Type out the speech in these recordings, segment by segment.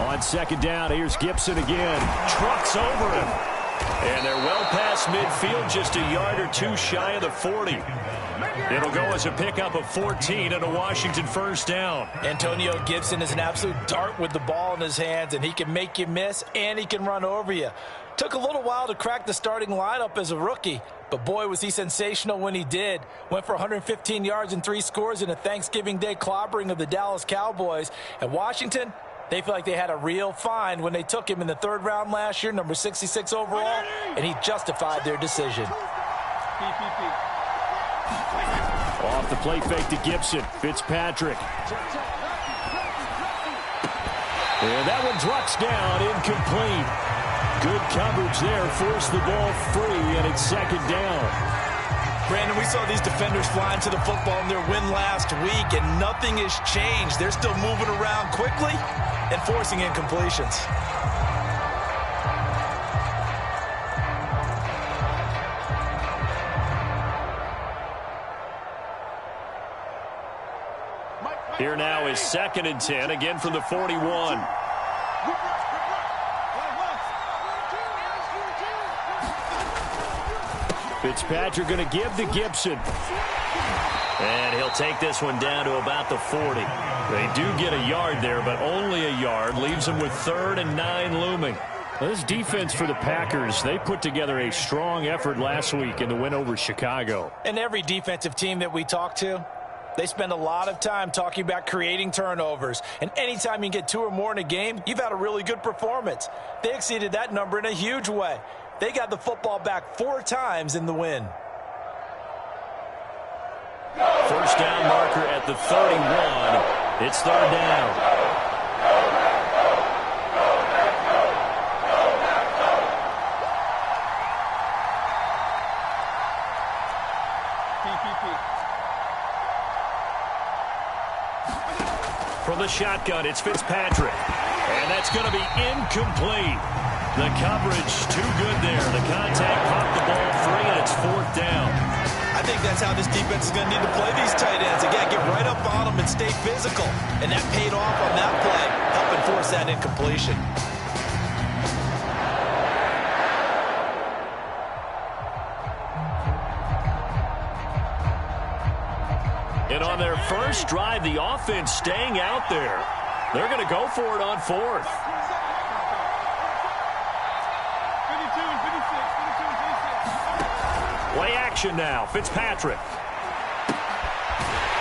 On second down, here's Gibson again. Trucks over him. And they're well past midfield, just a yard or two shy of the 40. It'll go as a pickup of 14 and a Washington first down. Antonio Gibson is an absolute dart with the ball in his hands, and he can make you miss and he can run over you. Took a little while to crack the starting lineup as a rookie, but boy, was he sensational when he did. Went for 115 yards and 3 scores in a Thanksgiving Day clobbering of the Dallas Cowboys. And Washington, they feel like they had a real find when they took him in the 3rd round last year, number 66 overall, and he justified their decision. Off the play fake to Gibson. Fitzpatrick. And that one drops down, incomplete. Good coverage there, forced the ball free, and it's second down. Brandon, we saw these defenders flying to the football in their win last week, and nothing has changed. They're still moving around quickly and forcing incompletions. Here now is 2nd and 10, again from the 41. Fitzpatrick going to give to Gibson. And he'll take this one down to about the 40. They do get a yard there, but only a yard. Leaves them with 3rd and 9 looming. This defense for the Packers, they put together a strong effort last week in the win over Chicago. And every defensive team that we talk to, they spend a lot of time talking about creating turnovers. And anytime you get 2 or more in a game, you've had a really good performance. They exceeded that number in a huge way. They got the football back 4 times in the win. First down marker at the 31. It's 3rd down. From the shotgun, it's Fitzpatrick. And that's going to be incomplete. The coverage too good there. The contact popped the ball free, and it's 4th down. I think that's how this defense is going to need to play these tight ends. Again, get right up on them and stay physical. And that paid off on that play, helping force that incompletion. And on their first drive, the offense staying out there. They're going to go for it on 4th. Play action now. Fitzpatrick.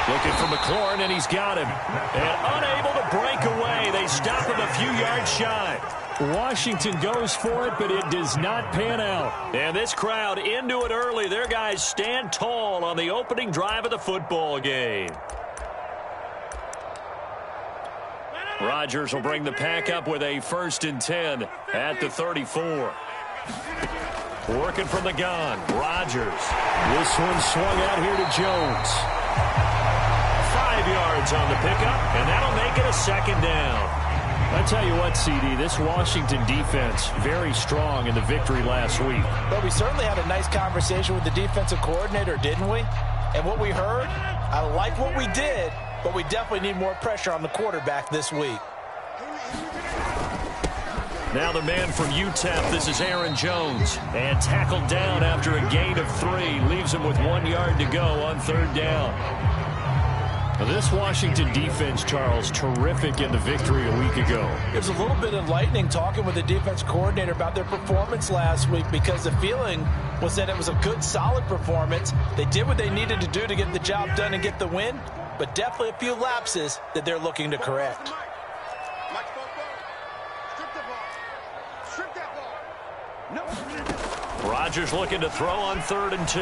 Looking for McLaurin, and he's got him. And unable to break away. They stop him a few yards shy. Washington goes for it, but it does not pan out. And this crowd into it early. Their guys stand tall on the opening drive of the football game. Rodgers will bring the pack up with a 1st and 10 at the 34. Working from the gun, Rodgers. This one swung out here to Jones. 5 yards on the pickup, and that'll make it a 2nd down. I tell you what, CD, this Washington defense, very strong in the victory last week. But we certainly had a nice conversation with the defensive coordinator, didn't we? And what we heard, I like what we did, but we definitely need more pressure on the quarterback this week. Now the man from UTEP, this is Aaron Jones. And tackled down after a gain of 3. Leaves him with 1 yard to go on 3rd down. Now this Washington defense, Charles, terrific in the victory a week ago. It was a little bit enlightening talking with the defense coordinator about their performance last week, because the feeling was that it was a good, solid performance. They did what they needed to do to get the job done and get the win, but definitely a few lapses that they're looking to correct. Rodgers looking to throw on 3rd and 2.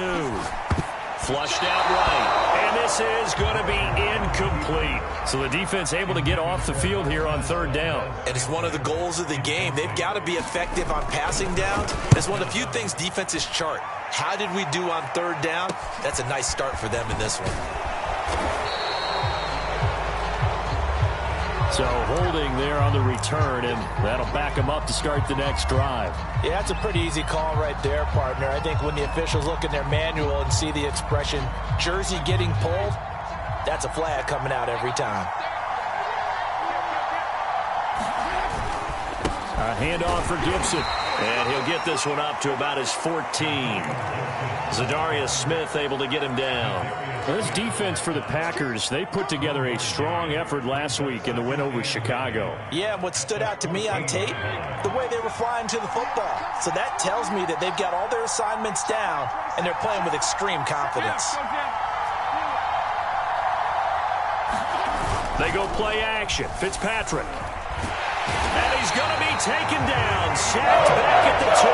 Flushed out right. And this is going to be incomplete. So the defense able to get off the field here on 3rd down. And it's one of the goals of the game. They've got to be effective on passing downs. It's one of the few things defenses chart. How did we do on 3rd down? That's a nice start for them in this one. So holding there on the return, and that'll back them up to start the next drive. Yeah, that's a pretty easy call right there, partner. I think when the officials look in their manual and see the expression, jersey getting pulled, that's a flag coming out every time. A handoff for Gibson. And he'll get this one up to about his 14. Zadarius Smith able to get him down. This defense for the Packers, they put together a strong effort last week in the win over Chicago. Yeah, and what stood out to me on tape, the way they were flying to the football. So that tells me that they've got all their assignments down, and they're playing with extreme confidence. They go play action. Fitzpatrick. And he's going to be taken down. Sacked back at the 2.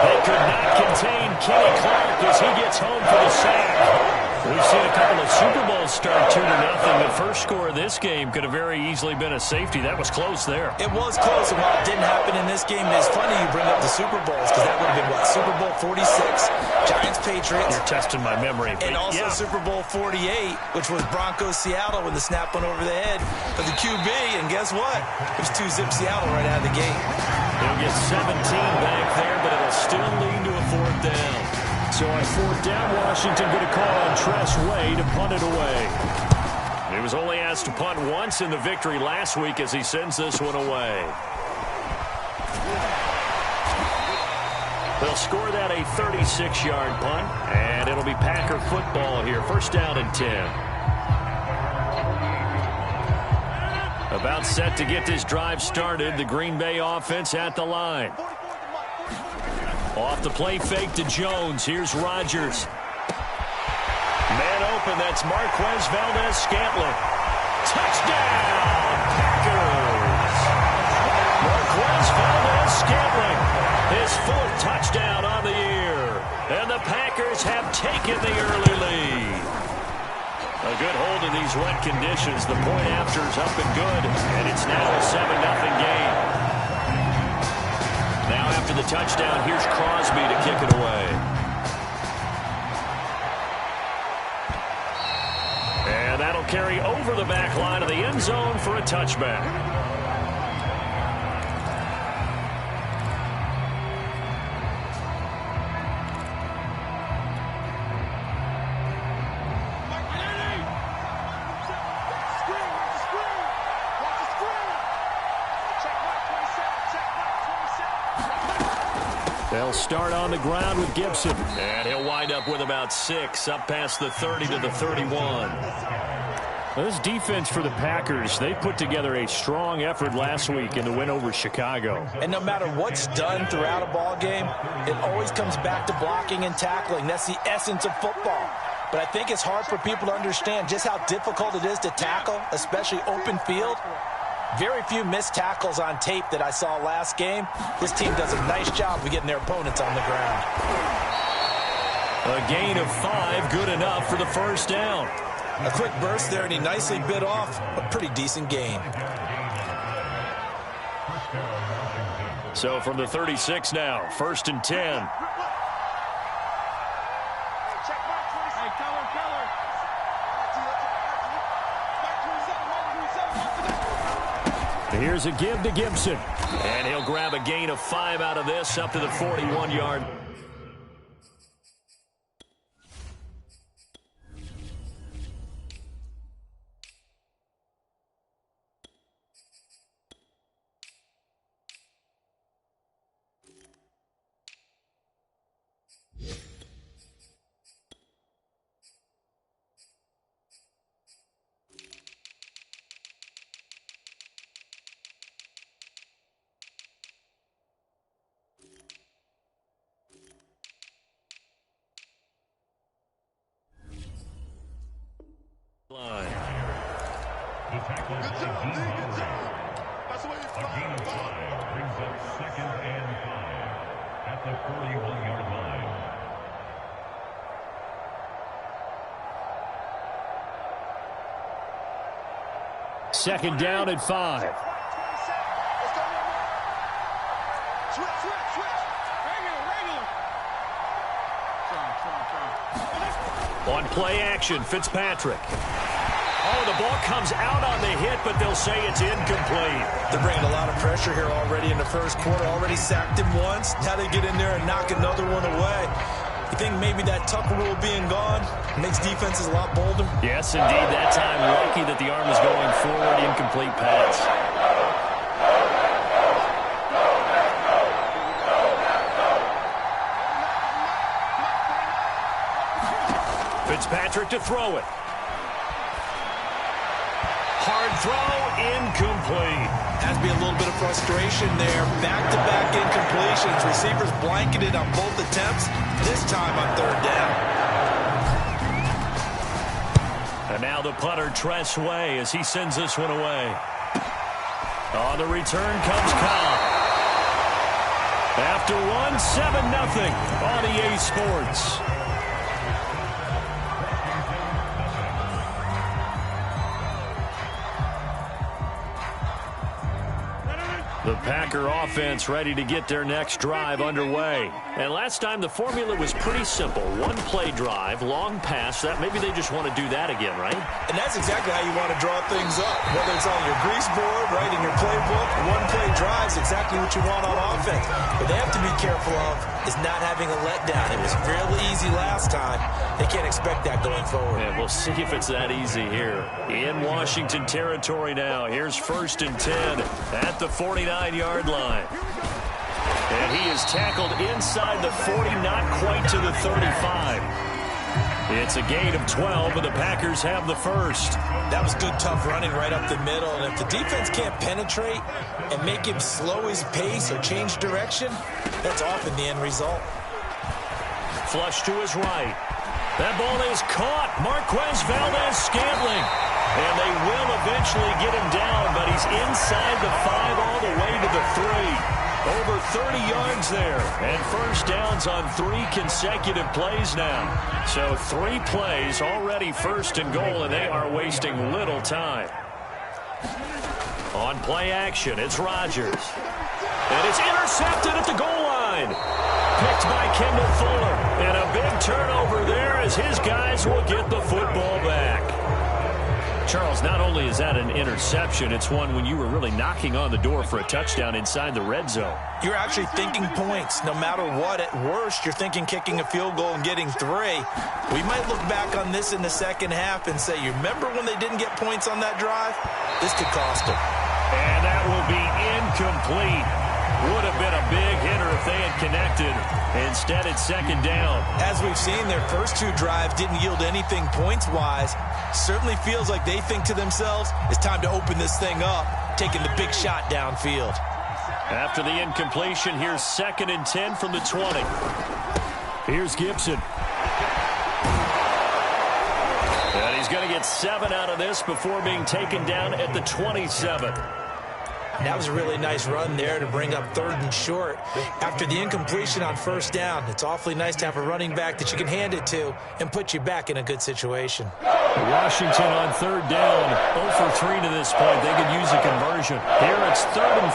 They could not contain Kenny Clark as he gets home for the sack. We've seen a couple of Super Bowls start 2-0. The first score of this game could have very easily been a safety. That was close there. It was close, and while it didn't happen in this game, it's funny you bring up the Super Bowls, because that would have been, what, Super Bowl 46, Giants-Patriots. You're testing my memory. And also Super Bowl 48, which was Broncos-Seattle when the snap went over the head of the QB, and guess what? It was 2-zip Seattle right out of the gate. They'll get 17 back there, but it'll still lead to a 4th down. So on 4th down, Washington going to call on Tress Way to punt it away. He was only asked to punt once in the victory last week as he sends this one away. They'll score that a 36-yard punt, and it'll be Packer football here. 1st down and 10. About set to get this drive started. The Green Bay offense at the line. Off the play fake to Jones. Here's Rodgers. Man open. That's Marquez Valdes-Scantling. Touchdown, Packers. Marquez Valdes-Scantling. His 4th touchdown on the year. And the Packers have taken the early lead. A good hold in these wet conditions. The point after is up and good. And it's now a 7-0 game. Now after the touchdown, here's Crosby to kick it away. And that'll carry over the back line of the end zone for a touchback. They'll start on the ground with Gibson. And he'll wind up with about 6, up past the 30 to the 31. This defense for the Packers, they put together a strong effort last week in the win over Chicago. And no matter what's done throughout a ball game, it always comes back to blocking and tackling. That's the essence of football. But I think it's hard for people to understand just how difficult it is to tackle, especially open field. Very few missed tackles on tape that I saw last game. This team does a nice job of getting their opponents on the ground. A gain of 5, good enough for the 1st down. A quick burst there, and he nicely bit off a pretty decent gain. So from the 36 now, 1st and 10. Here's a give to Gibson. And he'll grab a gain of 5 out of this up to the 41-yard. Line. The tackle by Gene Murray. A gain of 5 brings up 2nd and 5 at the 41-yard line. Second down at 5. On play action, Fitzpatrick. Oh, the ball comes out on the hit, but they'll say it's incomplete. They're bringing a lot of pressure here already in the first quarter. Already sacked him once. Now they get in there and knock another one away. You think maybe that Tucker rule being gone makes defenses a lot bolder? Yes, indeed. That time, lucky that the arm was going forward. Incomplete pass. Fitzpatrick to throw it. Hard throw, incomplete. Has to be a little bit of frustration there. Back-to-back incompletions. Receivers blanketed on both attempts, this time on third down. And now the punter, Tress Way, as he sends this one away. On the return comes Cobb. After one, 7-0 on EA Sports. The Packer offense ready to get their next drive underway. And last time the formula was pretty simple. One-play drive, long pass. That maybe they just want to do that again, right? And that's exactly how you want to draw things up. Whether it's on your grease board, right, in your playbook, one-play drive is exactly what you want on offense. What they have to be careful of is not having a letdown. It was fairly easy last time. They can't expect that going forward. And we'll see if it's that easy here. In Washington territory now. Here's 1st and 10 at the 49-yard line. And he is tackled inside the 40, not quite to the 35. It's a gain of 12, and the Packers have the first. That was good, tough running right up the middle. And if the defense can't penetrate and make him slow his pace or change direction, that's often the end result. Flush to his right. That ball is caught. Marquez Valdes-Scantling. And they will eventually get him down, but he's inside the 5 all the way to the 3. Over 30 yards there. And first downs on 3 consecutive plays now. So 3 plays, already 1st and goal, and they are wasting little time. On play action, it's Rodgers. And it's intercepted at the goal line. Picked by Kendall Fuller. And a big turnover there as his guys will get the football back. Charles, not only is that an interception, it's one when you were really knocking on the door for a touchdown inside the red zone. You're actually thinking points. No matter what, at worst, you're thinking kicking a field goal and getting 3. We might look back on this in the second half and say, you remember when they didn't get points on that drive? This could cost them. And that will be incomplete. Would have been a big hitter if they had connected. Instead, it's 2nd down. As we've seen, their first 2 drives didn't yield anything points-wise. Certainly feels like they think to themselves, it's time to open this thing up, taking the big shot downfield. After the incompletion, here's 2nd and 10 from the 20. Here's Gibson. And he's going to get 7 out of this before being taken down at the 27. That was a really nice run there to bring up 3rd and short. After the incompletion on 1st down, it's awfully nice to have a running back that you can hand it to and put you back in a good situation. Washington on 3rd down. 0 for 3 to this point. They could use a conversion. Here it's 3rd and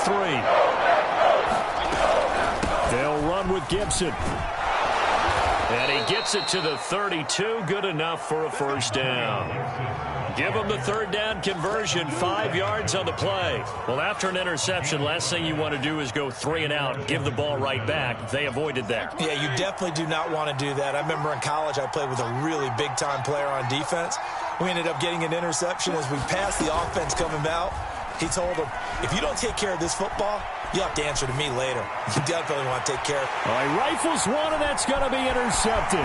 3. They'll run with Gibson. And he gets it to the 32. Good enough for a 1st down. Give them the 3rd down conversion, 5 yards on the play. Well, after an interception, last thing you want to do is go 3 and out, give the ball right back. They avoided that. Yeah, you definitely do not want to do that. I remember in college I played with a really big-time player on defense. We ended up getting an interception as we passed the offense coming out. He told him, if you don't take care of this football, you'll have to answer to me later. You definitely want to take care of it. All right, rifles one, and that's going to be intercepted.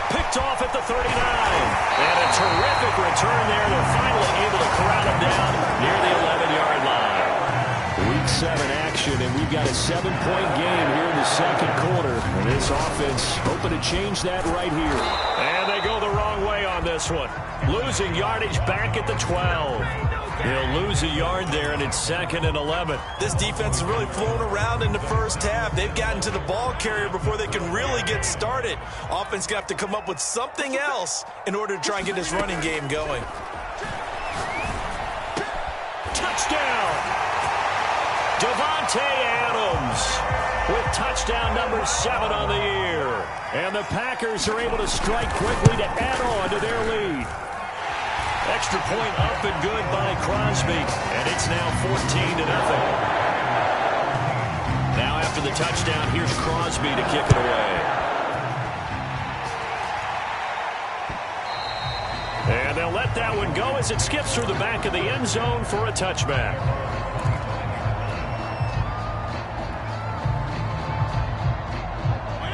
Picked off at the 39. And a terrific return there. They're finally able to corral him down near the 11-yard line. Week 7 action, and we've got a 7-point game here in the 2nd quarter. And this offense hoping to change that right here. And they go the wrong way on this one. Losing yardage back at the 12. He'll lose a yard there, and it's 2nd and 11. This defense has really flown around in the first half. They've gotten to the ball carrier before they can really get started. Offense going to have to come up with something else in order to try and get this running game going. Touchdown! Davante Adams with touchdown number 7 on the year. And the Packers are able to strike quickly to add on to their lead. Extra point up and good by Crosby, and it's now 14-0. Now after the touchdown, here's Crosby to kick it away. And they'll let that one go as it skips through the back of the end zone for a touchback.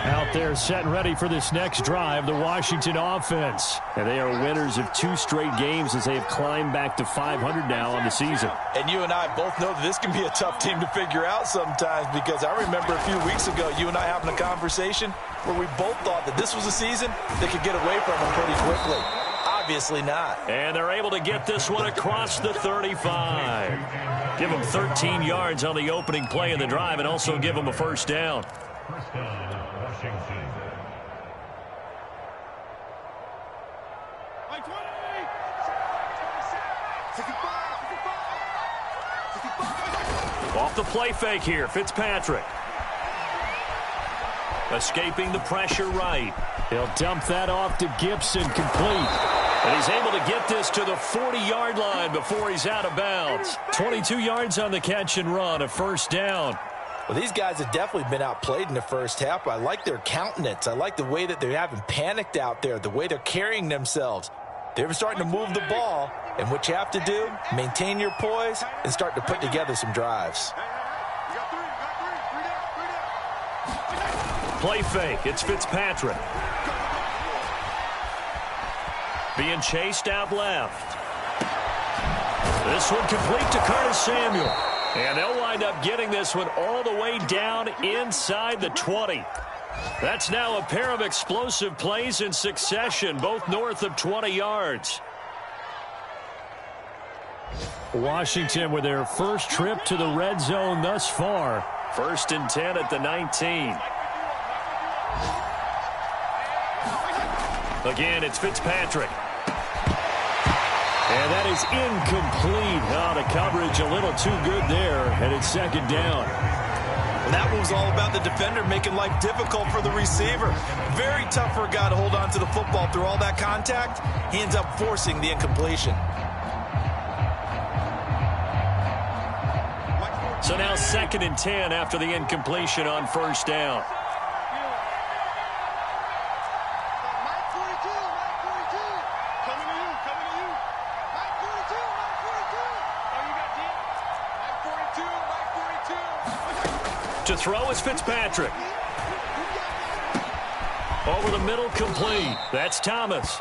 Out out there set and ready for this next drive, the Washington offense. And they are winners of 2 straight games as they have climbed back to 500 now on the season. And you and I both know that this can be a tough team to figure out sometimes, because I remember a few weeks ago you and I having a conversation where we both thought that this was a season they could get away from them pretty quickly. Obviously not. And they're able to get this one across the 35. Give them 13 yards on the opening play of the drive and also give them a first down. First down, Washington. Off the play fake here, Fitzpatrick. Escaping the pressure right. He'll dump that off to Gibson, complete. And he's able to get this to the 40-yard line before he's out of bounds. 22 yards on the catch and run, a first down. Well, these guys have definitely been outplayed in the first half. I like their countenance. I like the way that they haven't panicked out there, the way they're carrying themselves. They're starting to move the ball, and what you have to do, maintain your poise and start to put together some drives. Play fake, it's Fitzpatrick. Being chased out left. This one complete to Curtis Samuel. And they'll wind up getting this one all the way down inside the 20. That's now a pair of explosive plays in succession, both north of 20 yards. Washington with their first trip to the red zone thus far. 1st and 10 at the 19. Again, it's Fitzpatrick. And that is incomplete. Oh, the coverage a little too good there, and it's 2nd down. And that was all about the defender making life difficult for the receiver. Very tough for a guy to hold on to the football through all that contact. He ends up forcing the incompletion. So now 2nd and 10 after the incompletion on 1st down. To throw is Fitzpatrick. Over the middle, complete. That's Thomas.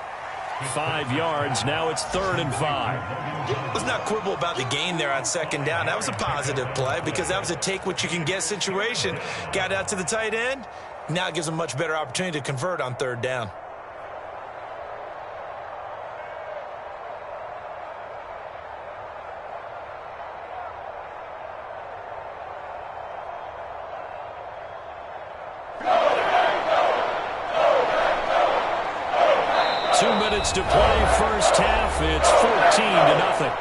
5 yards. Now it's 3rd and 5. Let's not quibble about the gain there on 2nd down. That was a positive play because that was a take-what-you-can-get situation. Got out to the tight end. Now it gives them a much better opportunity to convert on 3rd down. To play first half, it's 14-0.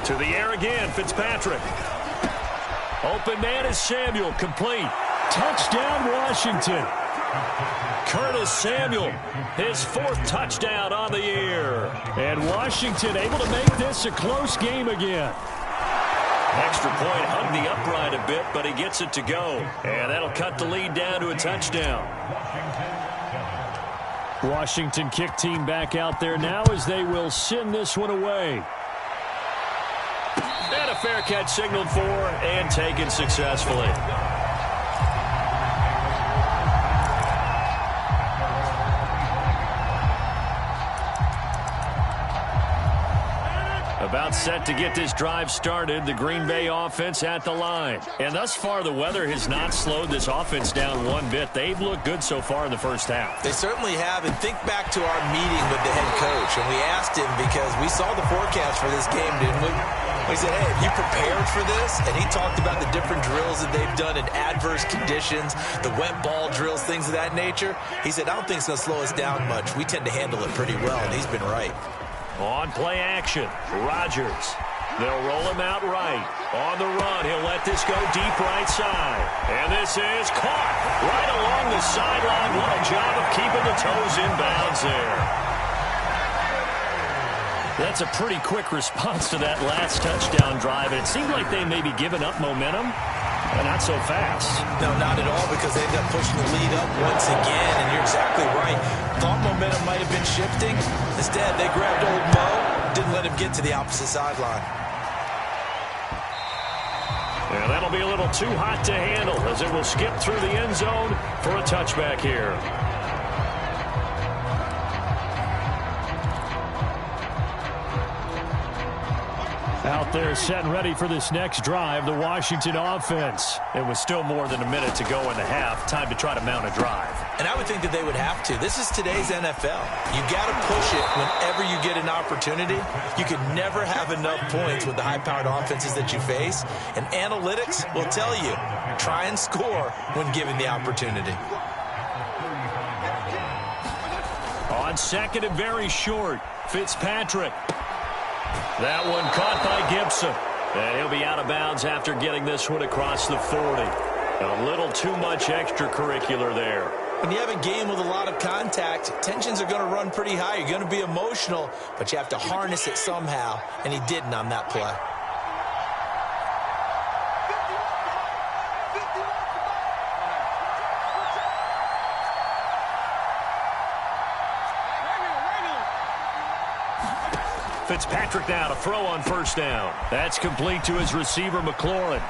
To the air again, Fitzpatrick. Open man is Samuel, complete. Touchdown, Washington. Curtis Samuel, his 4th touchdown on the year. And Washington able to make this a close game again. Extra point hung the upright a bit, but he gets it to go. And that'll cut the lead down to a touchdown. Washington kick team back out there now as they will send this one away. And a fair catch signaled for and taken successfully. About set to get this drive started, the Green Bay offense at the line. And thus far, the weather has not slowed this offense down one bit. They've looked good so far in the first half. They certainly have. And think back to our meeting with the head coach. And we asked him because we saw the forecast for this game, didn't we? We said, hey, have you prepared for this? And he talked about the different drills that they've done in adverse conditions, the wet ball drills, things of that nature. He said, I don't think it's going to slow us down much. We tend to handle it pretty well, and he's been right. On play action, Rodgers. They'll roll him out right. On the run, he'll let this go deep right side. And this is caught right along the sideline. What a job of keeping the toes in bounds there. That's a pretty quick response to that last touchdown drive. And it seemed like they may be giving up momentum. Not so fast. No, not at all, because they ended up pushing the lead up once again, and you're exactly right. Thought momentum might have been shifting. Instead, they grabbed old Mo, didn't let him get to the opposite sideline. And that'll be a little too hot to handle as it will skip through the end zone for a touchback here. Out there set and ready for this next drive, the Washington offense. It was still more than a minute to go in the half. Time to try to mount a drive. And I would think that they would have to. This is today's NFL. You got to push it whenever you get an opportunity. You can never have enough points with the high-powered offenses that you face. And analytics will tell you, try and score when given the opportunity. On second and very short, Fitzpatrick. That one caught by Gibson. And he'll be out of bounds after getting this one across the 40. A little too much extracurricular there. When you have a game with a lot of contact, tensions are going to run pretty high. You're going to be emotional, but you have to harness it somehow, and he didn't on that play. Fitzpatrick now to throw on first down. That's complete to his receiver, McLaurin.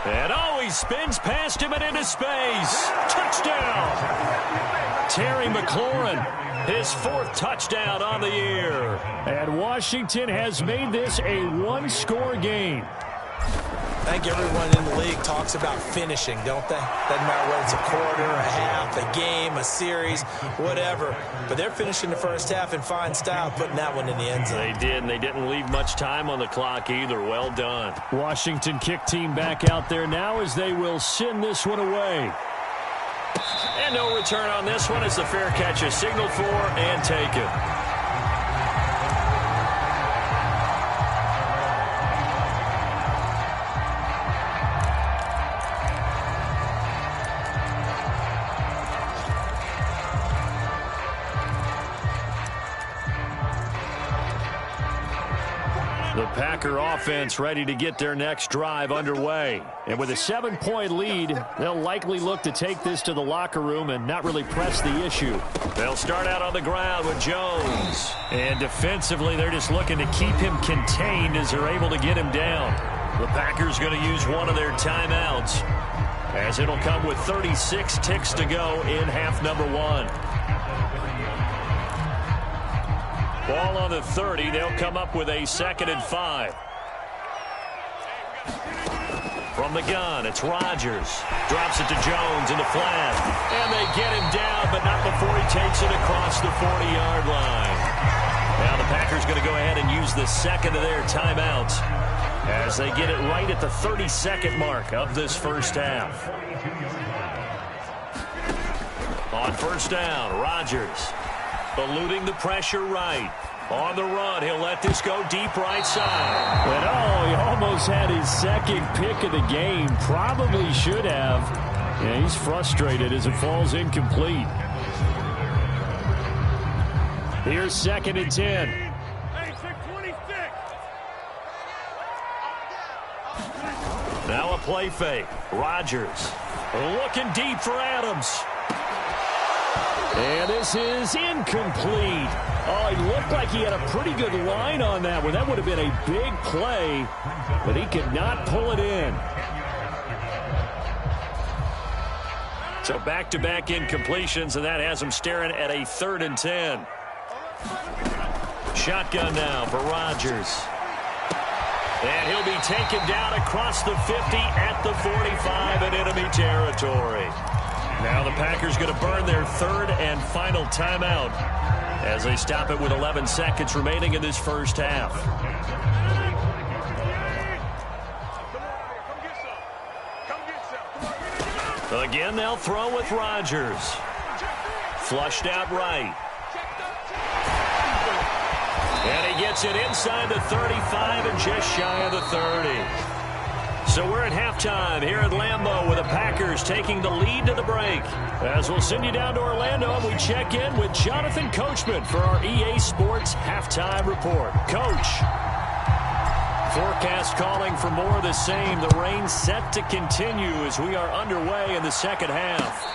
And he spins past him and into space. Touchdown! Terry McLaurin, his fourth touchdown on the year. And Washington has made this a one-score game. I think everyone in the league talks about finishing, don't they? Doesn't matter whether it's a quarter, a half, a game, a series, whatever. But they're finishing the first half in fine style, putting that one in the end zone. They did, and they didn't leave much time on the clock either. Well done. Washington kick team back out there now as they will send this one away. And no return on this one as the fair catch is signaled for and taken. The Packer offense ready to get their next drive underway. And with a 7-point lead, they'll likely look to take this to the locker room and not really press the issue. They'll start out on the ground with Jones. And defensively, they're just looking to keep him contained as they're able to get him down. The Packers going to use one of their timeouts, as it'll come with 36 ticks to go in half number one. Ball on the 30. They'll come up with a 2nd and 5. From the gun, it's Rodgers. Drops it to Jones in the flat. And they get him down, but not before he takes it across the 40-yard line. Now the Packers going to go ahead and use the second of their timeouts as they get it right at the 32nd mark of this first half. On first down, Rodgers. Eluding the pressure right. On the run, he'll let this go deep right side. But he almost had his second pick of the game. Probably should have. Yeah, he's frustrated as it falls incomplete. Here's 2nd and 10. Now a play fake. Rodgers looking deep for Adams. And this is incomplete. He looked like he had a pretty good line on that one. That would have been a big play, but he could not pull it in. So back-to-back incompletions, and that has him staring at a 3rd and 10. Shotgun now for Rodgers. And he'll be taken down across the 50 at the 45 in enemy territory. Now the Packers going to burn their 3rd and final timeout as they stop it with 11 seconds remaining in this first half. Again, they'll throw with Rodgers. Flushed out right. And he gets it inside the 35 and just shy of the 30. So we're at halftime here at Lambeau with the Packers taking the lead to the break. As we'll send you down to Orlando and we check in with Jonathan Coachman for our EA Sports Halftime Report. Coach. Forecast calling for more of the same. The rain set to continue as we are underway in the second half.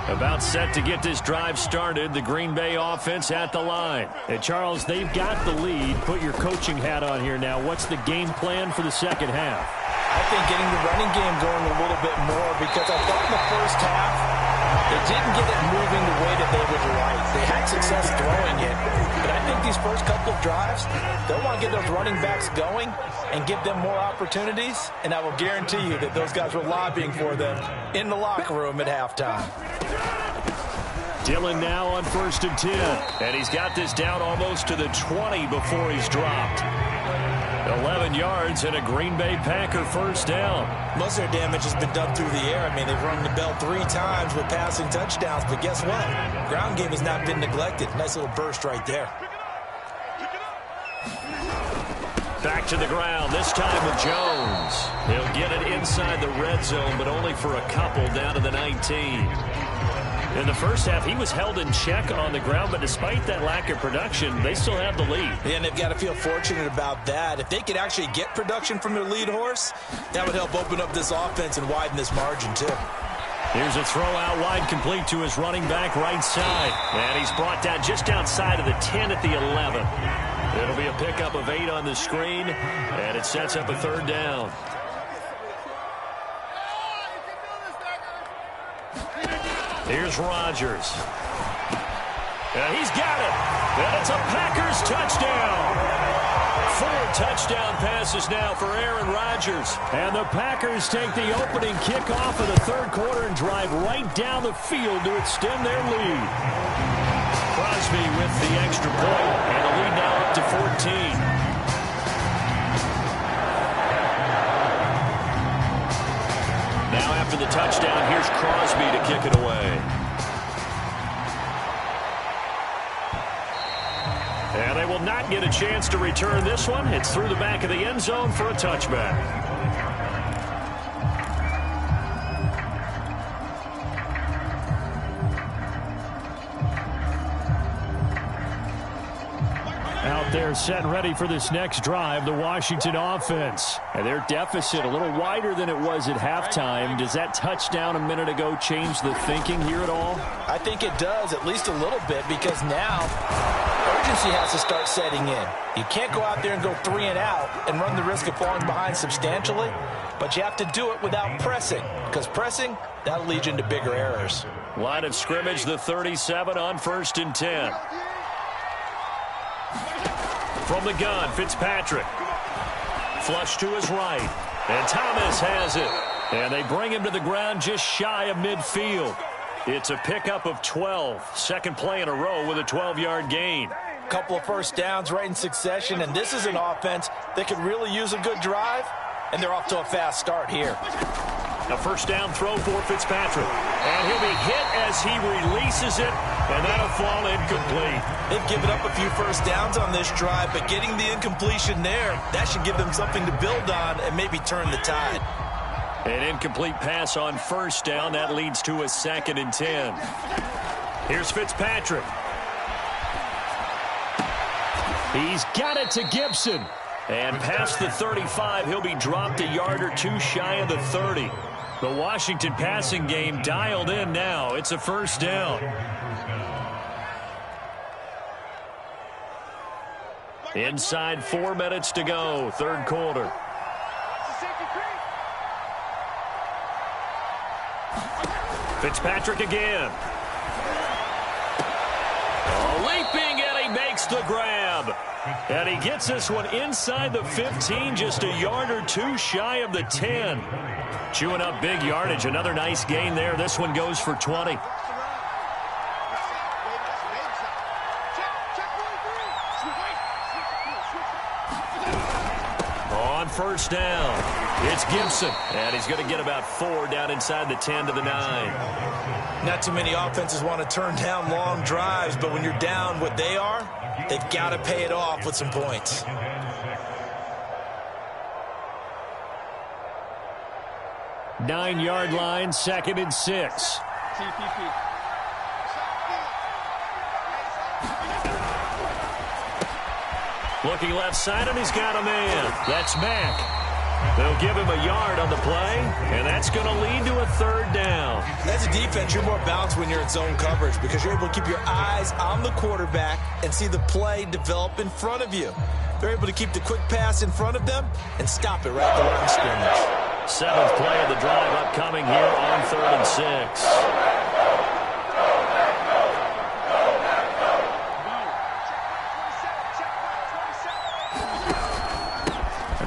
About set to get this drive started. The Green Bay offense at the line. And Charles, they've got the lead. Put your coaching hat on here now. What's the game plan for the second half? I think getting the running game going a little bit more, because I thought in the first half they didn't get it moving the way that they would like. They had success throwing it, but I think these first couple of drives, they'll want to get those running backs going and give them more opportunities, and I will guarantee you that those guys were lobbying for them in the locker room at halftime. Dillon now on 1st and 10. And he's got this down almost to the 20 before he's dropped. 11 yards and a Green Bay Packer first down. Most of their damage has been done through the air. I mean, they've rung the bell 3 times with passing touchdowns, but guess what? Ground game has not been neglected. Nice little burst right there. Back to the ground, this time with Jones. He'll get it inside the red zone, but only for a couple down to the 19. In the first half, he was held in check on the ground, but despite that lack of production, they still have the lead. Yeah, and they've got to feel fortunate about that. If they could actually get production from their lead horse, that would help open up this offense and widen this margin, too. Here's a throw out wide, complete to his running back right side. And he's brought down just outside of the 10 at the 11. It'll be a pickup of 8 on the screen, and it sets up a third down. Here's Rodgers. And he's got it. And it's a Packers touchdown. 4 touchdown passes now for Aaron Rodgers. And the Packers take the opening kickoff of the third quarter and drive right down the field to extend their lead. Crosby with the extra point, and the lead now up to 14. Now after the touchdown, here's Crosby to kick it away. And they will not get a chance to return this one. It's through the back of the end zone for a touchback. Out there set and ready for this next drive, the Washington offense. And their deficit a little wider than it was at halftime. Does that touchdown a minute ago change the thinking here at all? I think it does, at least a little bit, because now urgency has to start setting in. You can't go out there and go 3 and out and run the risk of falling behind substantially, but you have to do it without pressing, because pressing, that'll lead you into bigger errors. Line of scrimmage, the 37 on 1st and 10. From the gun, Fitzpatrick. Flush to his right. And Thomas has it. And they bring him to the ground just shy of midfield. It's a pickup of 12. Second play in a row with a 12-yard gain. Couple of first downs right in succession, and this is an offense that could really use a good drive, and they're off to a fast start here. A first down throw for Fitzpatrick. And he'll be hit as he releases it, and that'll fall incomplete. They've given up a few first downs on this drive, but getting the incompletion there, that should give them something to build on and maybe turn the tide. An incomplete pass on first down. That leads to a 2nd and 10. Here's Fitzpatrick. He's got it to Gibson. And past the 35, he'll be dropped a yard or 2 shy of the 30. The Washington passing game dialed in now. It's a first down. Inside 4 minutes to go, third quarter. Fitzpatrick again. Leaping, and he makes the grab. And he gets this one inside the 15, just a yard or 2 shy of the 10. Chewing up big yardage. Another nice gain there. This one goes for 20. On first down, it's Gibson. And he's going to get about 4 down inside the 10 to the 9. Not too many offenses want to turn down long drives, but when you're down what they are, they've got to pay it off with some points. 9-yard line, 2nd and 6. Looking left side, and he's got a man. That's Mack. They'll give him a yard on the play, and that's going to lead to a 3rd down. As a defense, you're more balanced when you're in zone coverage because you're able to keep your eyes on the quarterback and see the play develop in front of you. They're able to keep the quick pass in front of them and stop it right at the line of scrimmage. 7th play of the drive upcoming here on 3rd and 6.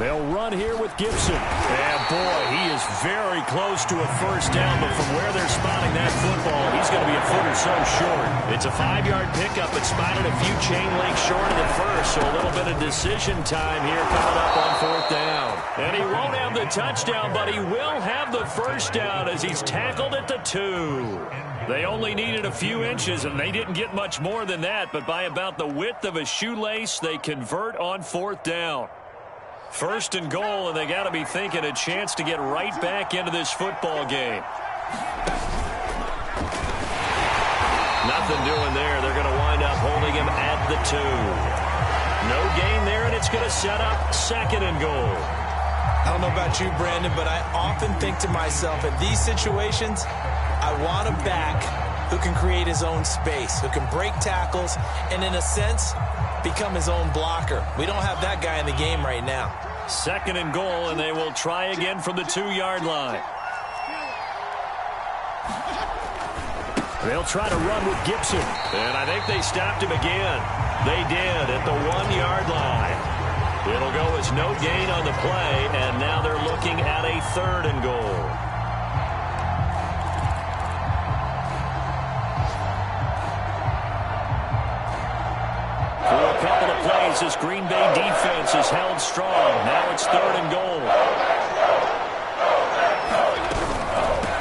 They'll run here with Gibson. And boy, he is very close to a 1st down, but from where they're spotting that football, he's going to be a foot or so short. It's a 5-yard pickup, but spotted a few chain links short of the 1st, so a little bit of decision time here coming up on 4th down. And he won't have the touchdown, but he will have the 1st down as he's tackled at the 2. They only needed a few inches, and they didn't get much more than that, but by about the width of a shoelace, they convert on 4th down. 1st and goal, and they got to be thinking a chance to get right back into this football game. Nothing doing there. They're going to wind up holding him at the 2. No gain there, and it's going to set up 2nd and goal. I don't know about you, Brandon, but I often think to myself, in these situations, I want a back who can create his own space, who can break tackles, and in a sense, become his own blocker. We don't have that guy in the game right now. 2nd and goal, and they will try again from the 2-yard line. They'll try to run with Gibson. And I think they stopped him again. They did at the 1-yard line. It'll go as no gain on the play, and now they're looking at a 3rd and goal. For a couple of plays, this Green Bay defense is held strong. Now it's 3rd and goal.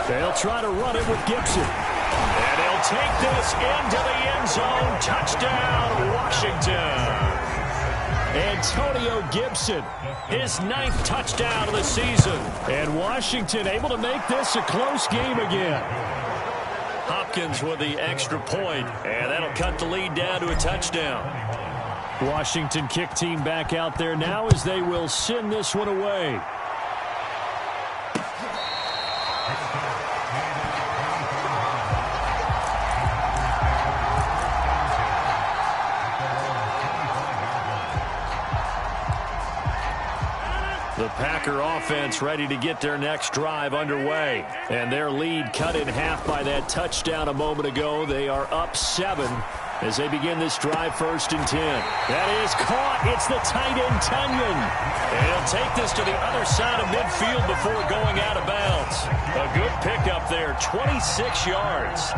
They'll try to run it with Gibson. And he'll take this into the end zone. Touchdown, Washington. Antonio Gibson, His 9th touchdown of the season. and Washington able to make this a close game again. Hopkins with the extra point, and that'll cut the lead down to a touchdown. Washington kick team back out there now as they will send this one away. The Packer offense ready to get their next drive underway. And their lead cut in half by that touchdown a moment ago. They are up 7 as they begin this drive, 1st and 10. That is caught. It's the tight end, Tunyon. And he'll take this to the other side of midfield before going out of bounds. A good pickup there, 26 yards.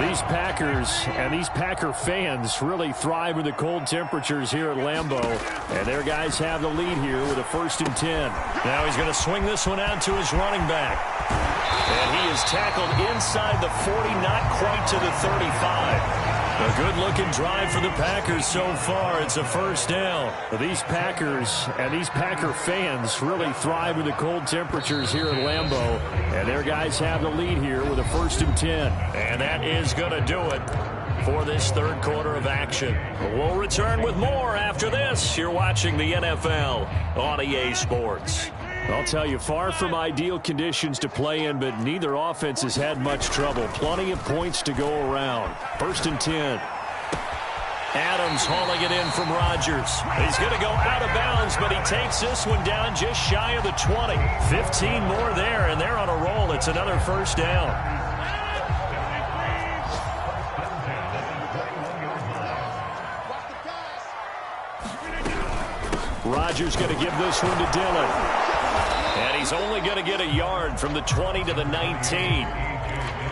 These Packers and these Packer fans really thrive with the cold temperatures here at Lambeau. And their guys have the lead here with a 1st and 10. Now he's going to swing this one out to his running back. And he is tackled inside the 40, not quite to the 35. A good-looking drive for the Packers so far. It's a 1st down. These Packers and these Packer fans really thrive with the cold temperatures here at Lambeau. And their guys have the lead here with a 1st and 10. And that is going to do it for this 3rd quarter of action. We'll return with more after this. You're watching the NFL on EA Sports. I'll tell you, far from ideal conditions to play in, but neither offense has had much trouble. Plenty of points to go around. 1st and 10. Adams hauling it in from Rodgers. He's going to go out of bounds, but he takes this one down just shy of the 20. 15 more there, and they're on a roll. It's another 1st down. Rodgers going to give this one to Dillon. And he's only going to get a yard from the 20 to the 19.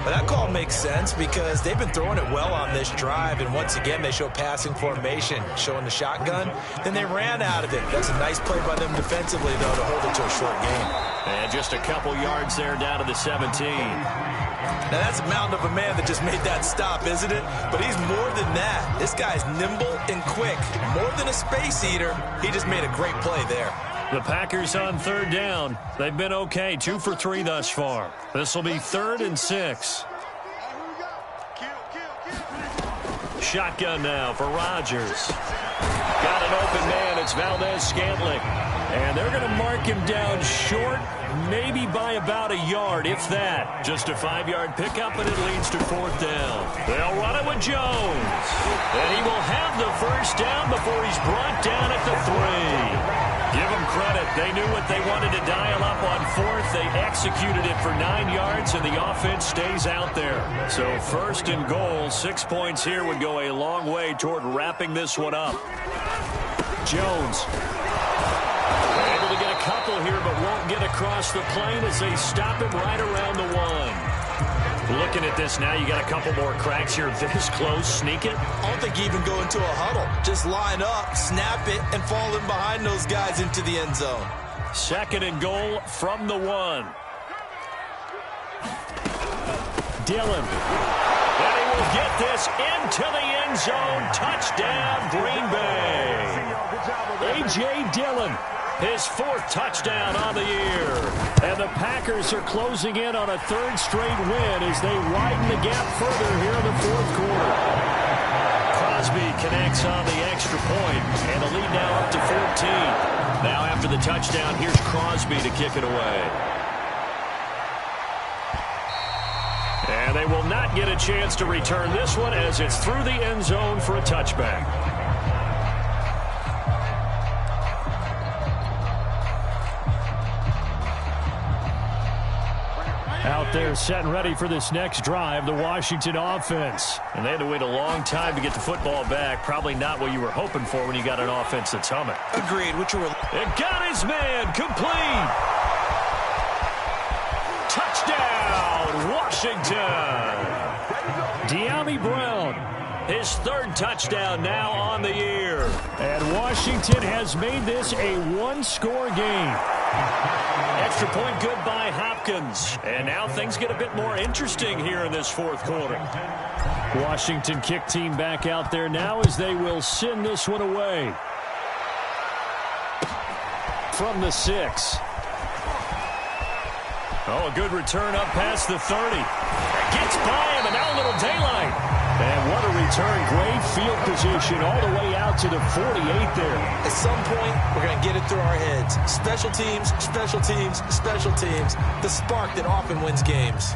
But that call makes sense because they've been throwing it well on this drive, and once again, they show passing formation, showing the shotgun. Then they ran out of it. That's a nice play by them defensively, though, to hold it to a short game. And just a couple yards there down to the 17. Now, that's a mountain of a man that just made that stop, isn't it? But he's more than that. This guy's nimble and quick. More than a space eater, he just made a great play there. The Packers on third down. They've been okay, 2 for 3 thus far. This will be 3rd and 6. Shotgun now for Rodgers. Got an open man. It's Valdez-Scantling. And they're going to mark him down short, maybe by about a yard, if that. Just a 5-yard pickup, and it leads to 4th down. They'll run it with Jones. And he will have the first down before he's brought down at the 3. Give them credit. They knew what they wanted to dial up on 4th. They executed it for 9 yards, and the offense stays out there. So 1st and goal, 6 points here would go a long way toward wrapping this one up. Jones. Able to get a couple here, but won't get across the plane as they stop him right around the 1. Looking at this now, you got a couple more cracks here. This close, sneak it. I don't think you even go into a huddle. Just line up, snap it, and fall in behind those guys into the end zone. 2nd and goal from the 1. Dillon. And he will get this into the end zone. Touchdown, Green Bay. A.J. Dillon. His 4th touchdown on the year. And the Packers are closing in on a 3rd straight win as they widen the gap further here in the 4th quarter. Crosby connects on the extra point, and the lead now up to 14. Now after the touchdown, here's Crosby to kick it away. And they will not get a chance to return this one as it's through the end zone for a touchback. Out there set and ready for this next drive, the Washington offense. And they had to wait a long time to get the football back. Probably not what you were hoping for when you got an offense that's humming. Agreed. It got his man complete. Touchdown, Washington. De'Ami Brown. His 3rd touchdown now on the year. And Washington has made this a 1-score game. Extra point good by Hopkins. And now things get a bit more interesting here in this 4th quarter. Washington kick team back out there now as they will send this one away. From the 6. Oh, a good return up past the 30. Gets by him, and now a little daylight. And what a return. Great field position all the way out to the 48 there. At some point, we're going to get it through our heads. Special teams, special teams, special teams. The spark that often wins games.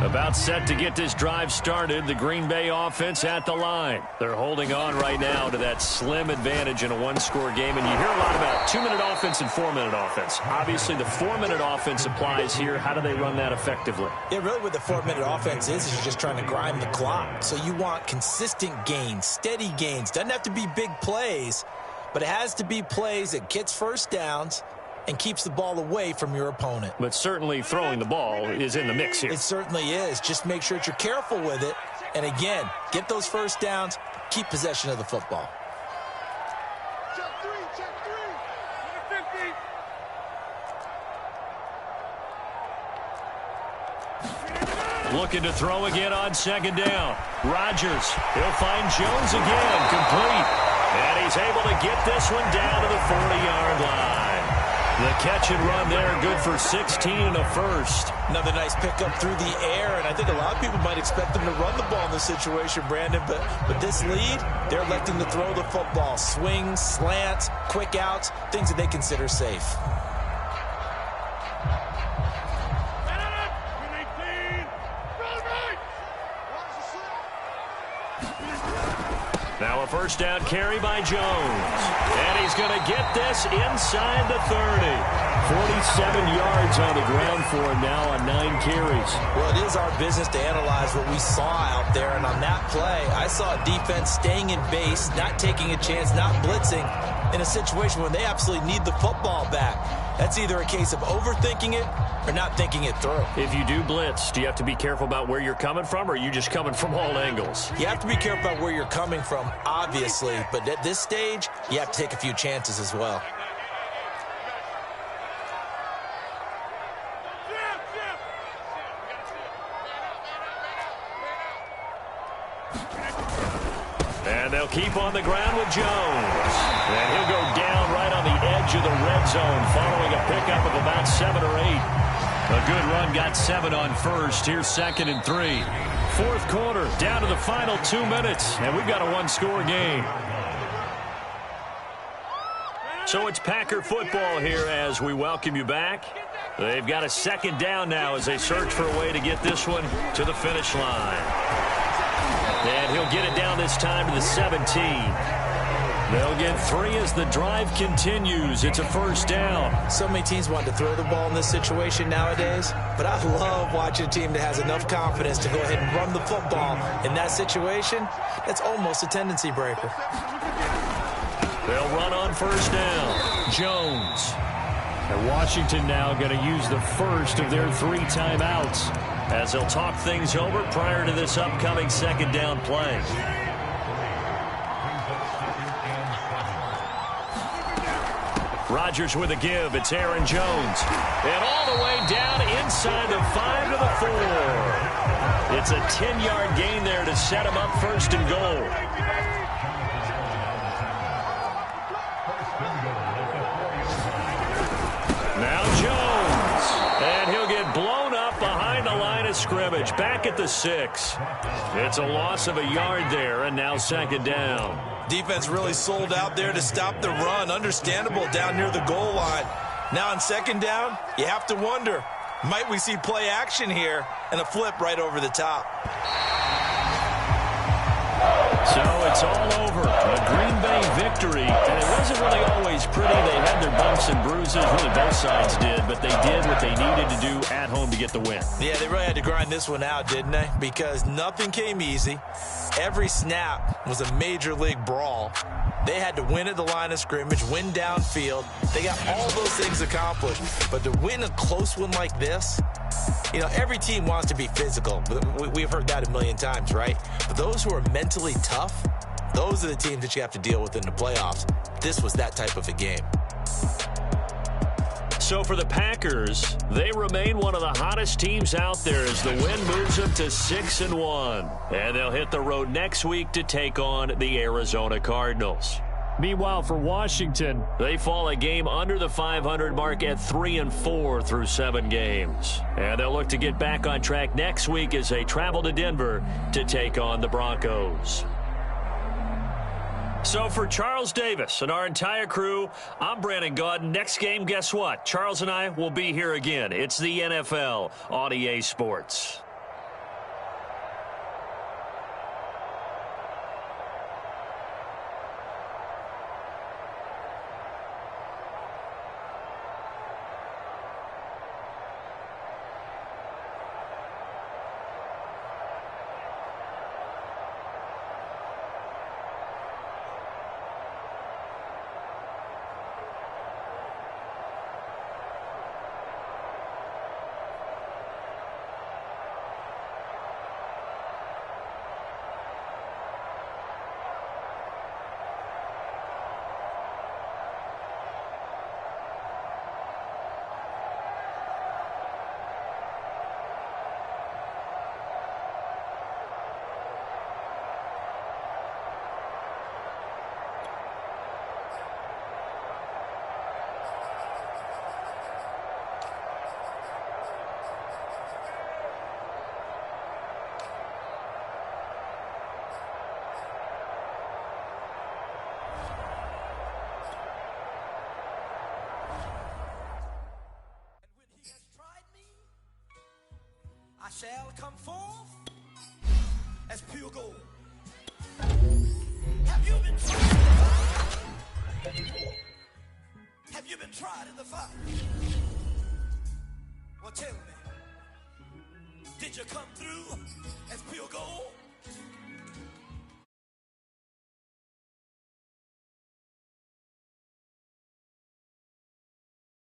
About set to get this drive started. The Green Bay offense at the line. They're holding on right now to that slim advantage in a 1-score game. And you hear a lot about 2-minute offense and 4-minute offense. Obviously, the 4-minute offense applies here. How do they run that effectively? Yeah, really what the 4-minute offense is you're just trying to grind the clock. So you want consistent gains, steady gains. Doesn't have to be big plays, but it has to be plays that gets first downs and keeps the ball away from your opponent. But certainly throwing the ball is in the mix here. It certainly is. Just make sure that you're careful with it. And again, get those first downs, keep possession of the football. Looking to throw again on 2nd down. Rodgers, he'll find Jones again, complete. And he's able to get this one down to the 40-yard line. The catch and run there, good for 16 and a 1st. Another nice pickup through the air, and I think a lot of people might expect them to run the ball in this situation, Brandon, but this lead, they're electing to throw the football. Swings, slants, quick outs, things that they consider safe. Now a 1st down carry by Jones. And he's going to get this inside the 30. 47 yards on the ground for him now on 9 carries. Well, it is our business to analyze what we saw out there, and on that play, I saw a defense staying in base, not taking a chance, not blitzing, in a situation when they absolutely need the football back. That's either a case of overthinking it or not thinking it through. If you do blitz, do you have to be careful about where you're coming from, or are you just coming from all angles? You have to be careful about where you're coming from, obviously, but at this stage, you have to take a few chances as well. And they'll keep on the ground with Jones. And he'll go down right on the edge of the red zone following a pickup of about 7 or 8. A good run got 7 on first. Here's 2nd and 3. Fourth quarter, down to the final 2 minutes. And we've got a one-score game. So it's Packer football here as we welcome you back. They've got a 2nd down now as they search for a way to get this one to the finish line. And he'll get it down this time to the 17. They'll get 3 as the drive continues. It's a 1st down. So many teams want to throw the ball in this situation nowadays, but I love watching a team that has enough confidence to go ahead and run the football. In that situation, that's almost a tendency breaker. They'll run on 1st down. Jones. And Washington now going to use the first of their 3 timeouts, as they'll talk things over prior to this upcoming 2nd down play. Rodgers with a give. It's Aaron Jones. And all the way down inside the 5 to the 4. It's a 10-yard gain there to set him up 1st and goal. Now Jones. And he'll get blown up behind the line of scrimmage. Back at the 6. It's a loss of a yard there, and now 2nd down. Defense really sold out there to stop the run. Understandable down near the goal line. Now on 2nd down, you have to wonder, might we see play action here and a flip right over the top? So it's all over. A Green Bay victory. And it wasn't really always pretty. They had their bumps and bruises. Really, both sides did. But they did what they needed to do at home to get the win. Yeah, they really had to grind this one out, didn't they? Because nothing came easy. Every snap was a major league brawl. They had to win at the line of scrimmage, win downfield. They got all those things accomplished. But to win a close one like this, you know, every team wants to be physical. We've heard that a million times, right? But those who are mentally tough, those are the teams that you have to deal with in the playoffs. This was that type of a game. So for the Packers, they remain one of the hottest teams out there as the win moves them to 6-1. And they'll hit the road next week to take on the Arizona Cardinals. Meanwhile, for Washington, they fall a game under the 500 mark at 3-4 through 7 games. And they'll look to get back on track next week as they travel to Denver to take on the Broncos. So for Charles Davis and our entire crew, I'm Brandon Gaudin. Next game, guess what? Charles and I will be here again. It's the NFL on EA Sports. I shall come forth as pure gold. Have you been tried in the fire? Have you been tried in the fire? Well, tell me, did you come through as pure gold?